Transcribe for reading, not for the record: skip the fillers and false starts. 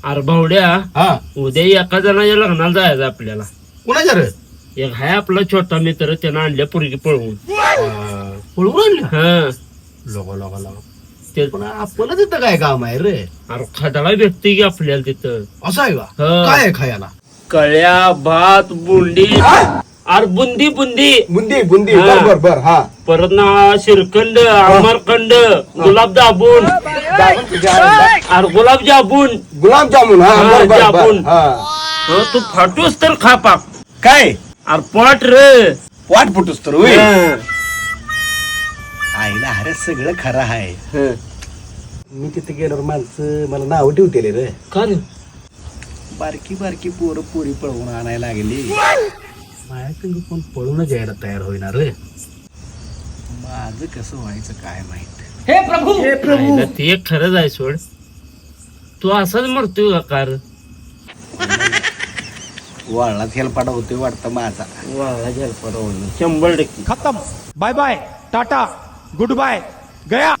अरे भावड्या हा उद्या एका जणाच्या लग्नाला जायचं आपल्याला. कोणाच्या रे एक हाय आपला छोटा मित्र, त्यानं आणल्या पोरगी पळवून. पळून आणलं हा लोक लोक ते पण आपलं तिथं काय काम आहे रे अरे खदाला भेटते की आपल्याला तिथं. असं आहे का हा. काय आहे खायला कळ्या भात बुंदी अरे बुंदी बुंदी बुंदी बुंदी हा. बर बर हा परत ना श्रीखंड अमरखंड गुलाबजामुन अरे गुलाबजामुन गुलाबजामुन हा हा, बर बर जामुन. बर हा तू फाटूस तर खा पाक. काय अरे पोट रे. वाट फुटूस तर होय हा. आईला अरे सगळं खरं आहे हा. मी तिथे गेल्यावर माणसं मला नाव ठेवतेले रे का रे? बारकी बारकी पोरं पोरी पळवून आणायला लागली माझ्याकडे कोण पळूनच यायला तयार होईना रे माझं कसं व्हायचं काय माहित आईला ते एक खरंच आहे सोड. तू असाच मरतोय का कार? वाळात हेलपाडा होतोय वाटतं माझा वाळा घ्यायला परवडलं 100%. खत्म bye bye tata goodbye गया.